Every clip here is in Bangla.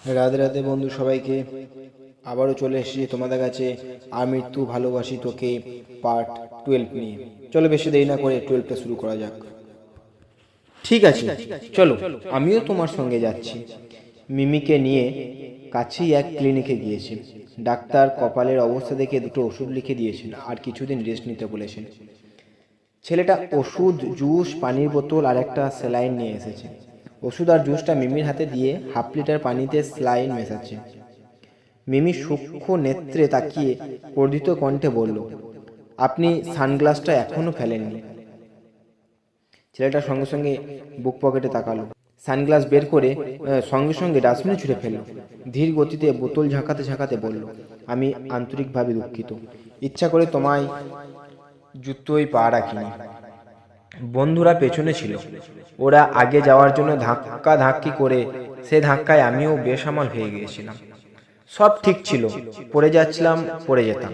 রাধে রাধে বন্ধু সবাইকে। আবারও চলে এসেছি তোমাদের কাছে আমৃত্যু ভালোবাসি তোকে পার্ট 12 নিয়ে। চলো বেশি দেরি না করে 12টা শুরু করা যাক। ঠিক আছে, চলো আমিও তোমার সঙ্গে যাচ্ছি। মিমিকে নিয়ে কাছেই এক ক্লিনিকে গিয়েছি। ডাক্তার কপালের অবস্থা দেখে দুটো ওষুধ লিখে দিয়েছেন আর কিছুদিন রেস্ট নিতে বলেছেন। ছেলেটা ওষুধ, জুস, পানির বোতল আর একটা স্যালাইন নিয়ে এসেছে। ওষুধ আর জুসটা মিমির হাতে দিয়ে হাফ লিটার পানিতে স্যালাইন মেশাচ্ছে। মিমি সূক্ষ্ম নেত্রে তাকিয়ে বর্ধিত কণ্ঠে বলল, আপনি সানগ্লাসটা এখনো ফেলেননি। ছেলেটা সঙ্গে সঙ্গে বুক পকেটে তাকালো, সানগ্লাস বের করে সঙ্গে সঙ্গে ডাস্টবিনে ছুঁড়ে ফেলল। ধীর গতিতে বোতল ঝাঁকাতে ঝাঁকাতে বলল, আমি আন্তরিকভাবে দুঃখিত। ইচ্ছা করে তোমায় জুতোয় পা রাখিনি। বন্ধুরা পেছনে ছিল, ওরা আগে যাওয়ার জন্য ধাক্কা ধাক্কি করে সে ধাক্কায় আমিও বেসামাল হয়ে গিয়েছিলাম। সব ঠিক ছিল, পড়ে যাচ্ছিলাম, পড়ে যেতাম,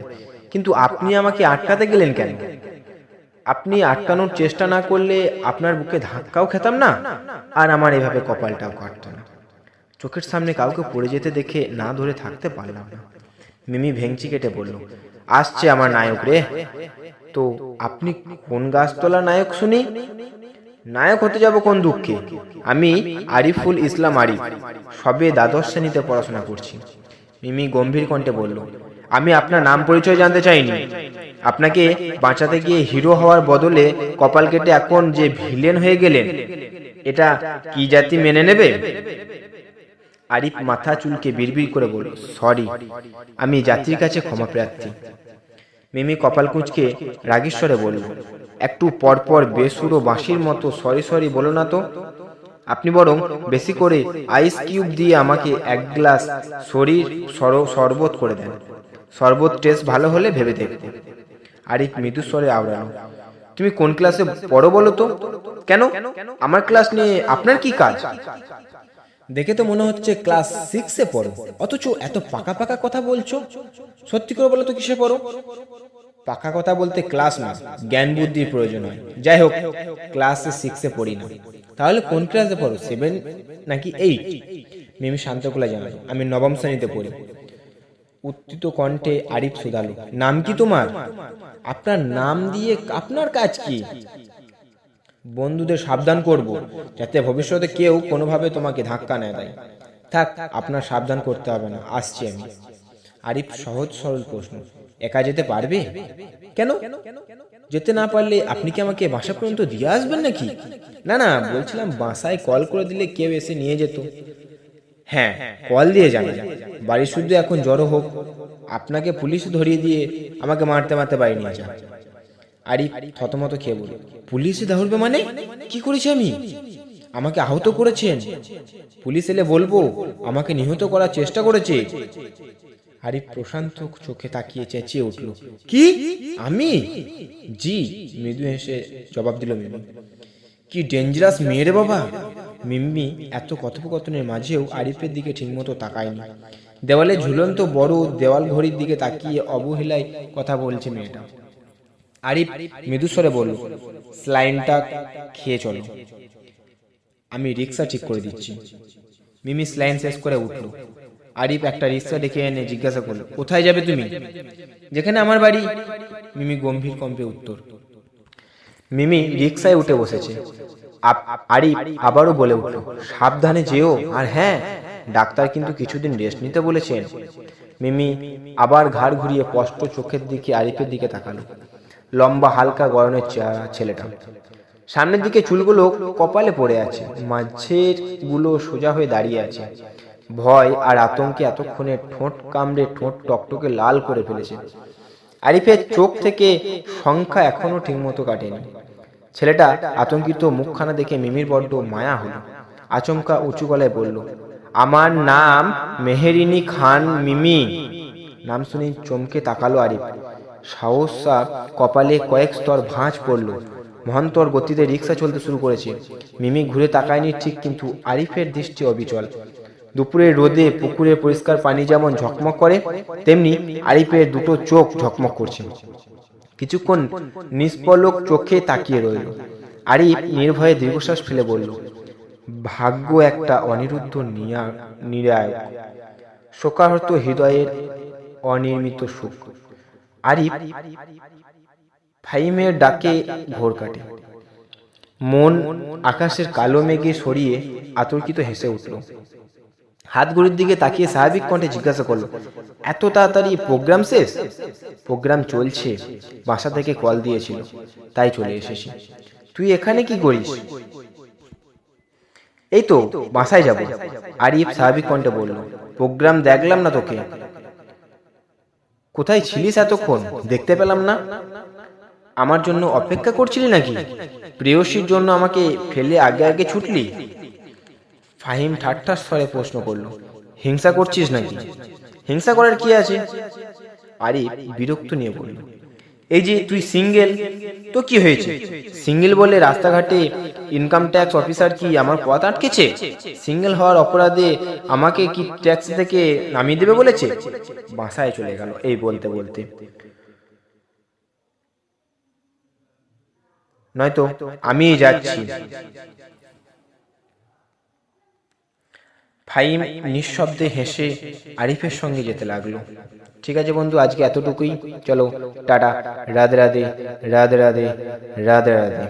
কিন্তু আপনি আমাকে আটকাতে গেলেন কেন? আপনি আটকানোর চেষ্টা না করলে আপনার বুকে ধাক্কাও খেতাম না, আর আমার এভাবে কপালটাও কাটতো না। চোখের সামনে কাউকে পড়ে যেতে দেখে না ধরে থাকতে পারলাম না। মিমি ভেঙচি কেটে বলল, আসছে আমার নায়ক রে। তো আপনি কোন গাছতলা নায়ক শুনি? নায়ক হতে যাব কোন দুঃখে? আমি আরিফুল ইসলাম আরিফ, সবে দ্বাদশ শ্রেণীতে পড়াশোনা করছি। মিমি গম্ভীর কণ্ঠে বলল, আমি আপনার নাম পরিচয় জানতে চাইনি। আপনাকে বাঁচাতে গিয়ে হিরো হওয়ার বদলে কপাল কেটে এখন যে ভিলেন হয়ে গেলেন, এটা কি জাতি মেনে নেবে? আরিফ মাথা চুলকে বিড়বিড় করে বলল, সরি, আমি জাতির কাছে ক্ষমা প্রার্থী। মিমি কপাল কুঁচকে রাগেশ্বরে বলল, একটু পরপর বেসুর ও বাঁশির মতো সরি সরি বলো না তো। আপনি বরং বেশি করে আইস কিউব দিয়ে আমাকে এক গ্লাস শরবত করে দেন। শরবত টেস্ট ভালো হলে ভেবে দেখব। আরিফ মৃদু স্বরে আওড়ালো, তুমি কোন ক্লাসে পড়ো বলো তো? কেন, আমার ক্লাস নিয়ে আপনার কি কাজ? দেখে তো মনে হচ্ছে ক্লাস 6-এ পড়ো, অথচ এত পাকা পাকা কথা বলছো। সত্যি করে বলো তো কিসে পড়ো? পাকা কথা বলতে ক্লাস না, জ্ঞান বুদ্ধির প্রয়োজন হয়। যাই হোক, ক্লাস 6-এ পড়ি না। তাহলে কোন ক্লাসে পড়ো, 7 নাকি 8? মিমি শান্ত গলায় জানালো, আমি নবম শ্রেণীতে পড়ি। উত্থিত কণ্ঠে আরিফ শুধালো, নাম কি তোমার? আপনার নাম দিয়ে আপনার কাজ কি? বন্ধুদের সাবধান করব, যাতে ভবিষ্যতে কেউ কোনোভাবে তোমাকে ধাক্কা না দেয়। থাক, আপনার সাবধান করতে হবে না, আসছি আমি। আরিফ সহজ সরল প্রশ্ন, একা যেতে পারবে? কেন? যেতে না পারলে আপনি কি আমাকে বাসা পর্যন্ত দিয়ে আসবেন নাকি? না না, বলছিলাম বাসায় কল করে দিলে কেউ এসে নিয়ে যেত। হ্যাঁ, কল দিয়ে জানাই, বাড়ি শুদ্ধ এখন জড়ো হোক, আপনাকে পুলিশ ধরিয়ে দিয়ে আমাকে মারতে মারতে বাড়ি নিয়ে যান। আরিফ থতমত খেয়ে বলল, পুলিশে ধরবে মানে? কি করেছি আমি? আমাকে আহত করেছেন? পুলিশ এলে বলবো আমাকে নিহত করার চেষ্টা করেছে। আরিফ প্রশান্ত চোখে তাকিয়ে চেঁচিয়ে উঠল, কি? আমি? জি, মৃদু হেসে জবাব দিল মিমি। কি ডেঞ্জারাস মেয়ে রে বাবা। মিমি এত কথোপকথনের মাঝেও আরিফের দিকে ঠিকমতো তাকায়নি। দেওয়ালে ঝুলন্ত বড় দেওয়াল ঘড়ির দিকে তাকিয়ে অবহেলায় কথা বলছে মেয়েটা। আরিফ মৃদুস্বরে বলল, স্লাইনটা খেয়ে চলো, আমি রিক্সা ঠিক করে দিচ্ছি। মিমি স্লাইন শেষ করে উঠল। আরিফ একটা রিক্সা ডেকে এনে জিজ্ঞাসা করল, কোথায় যাবে তুমি? যেখানে আমার বাড়ি। মিমি গম্ভীর কণ্ঠে উত্তর। মিমি রিক্সায় উঠে বসেছে। আরিফ আবারও বলে উঠল, সাবধানে যেও, আর হ্যাঁ, ডাক্তার কিন্তু কিছুদিন রেস্ট নিতে বলেছেন। মিমি আবার ঘাড় ঘুরিয়ে স্পষ্ট চোখের দিকে আরিফের দিকে তাকালো। লম্বা হালকা গড়নের চেহারা ছেলেটা, সামনের দিকে চুলগুলো কপালে পড়ে আছে, মাঝের গুলো সোজা হয়ে দাঁড়িয়ে আছে। ভয় আর আতঙ্কে এতক্ষণে ঠোঁট কামড়ে ঠোঁট টকটকে লাল করে ফেলেছে। আরিফের চোখ থেকে সংখ্যা এখনো ঠিকমতো কাটেনি। ছেলেটা আতঙ্কিত মুখখানা দেখে মিমির বড্ড মায়া হলো। আচমকা উঁচু গলায় বলল, আমার নাম মেহেরিনী খান মিমি। নাম শুনে চমকে তাকালো আরিফ। সাহসা কপালে কয়েক স্তর ভাঁজ পড়ল। মহান্তর গতিতে রিক্সা চলতে শুরু করেছে। মিমি ঘুরে তাকায়নি ঠিক, কিন্তু আরিফের দৃষ্টি অবিচল। দুপুরের রোদে পুকুরের পরিষ্কার পানি যেমন ঝকমক করে, তেমনি আরিফের দুটো চোখ ঝকমক করছে। কিছুক্ষণ নিষ্পলক চোখে তাকিয়ে রইল। আরিফ নির্ভয়ে দীর্ঘশ্বাস ফেলে বলল, ভাগ্য একটা অনিরুদ্ধ নিরায়ক, শোকাহত হৃদয়ের অনির্মিত সুখ। আরিফ ফাহিমের ডাকে ভোর কাটে। মন আকাশের কালো মেঘে সরিয়ে আতর্কিত হেসে উঠল। হাত ঘড়ির দিকে তাকিয়ে স্বাভাবিক কণ্ঠে জিজ্ঞাসা করলো, এত তাড়াতাড়ি প্রোগ্রাম শেষ? প্রোগ্রাম চলছে, বাসা থেকে কল দিয়েছিল, তাই চলে এসেছি। তুই এখানে কি করিস? এই তো বাসায় যাব। আরিফ স্বাভাবিক কণ্ঠে বলল, প্রোগ্রাম দেখলাম না তোকে। কোথায় ছিলিস এতক্ষণ? দেখতে পেলাম না। আমার জন্য অপেক্ষা করছিলি নাকি? প্রেয়সীর জন্য আমাকে ফেলে আগে আগে ছুটলি? ফাহিম ঠাট্টার স্বরে প্রশ্ন করল, হিংসা করছিস নাকি? হিংসা করার কি আছে? আরিফ বিরক্ত নিয়ে বলল, এই যে তুই সিঙ্গেল, তো কি হয়েছে? সিঙ্গেল বলে রাস্তাঘাটে ইনকাম ট্যাক্স অফিসার কি আমার পথ আটকেছে? সিঙ্গেল হওয়ার অপরাধে আমাকে কি ট্যাক্স থেকে নামিয়ে দেবে বলেছে? বাসায় চলে গেল এই বলতে বলতে। নয়তো আমি যাচ্ছি। ফাহিম নিঃশব্দে হেসে আরিফের সঙ্গে যেতে লাগলো। ঠিক আছে বন্ধু, আজকে এতটুকুই। চলো টাটা, রাধে রাধে, রাধে রাধে, রাধে রাধে।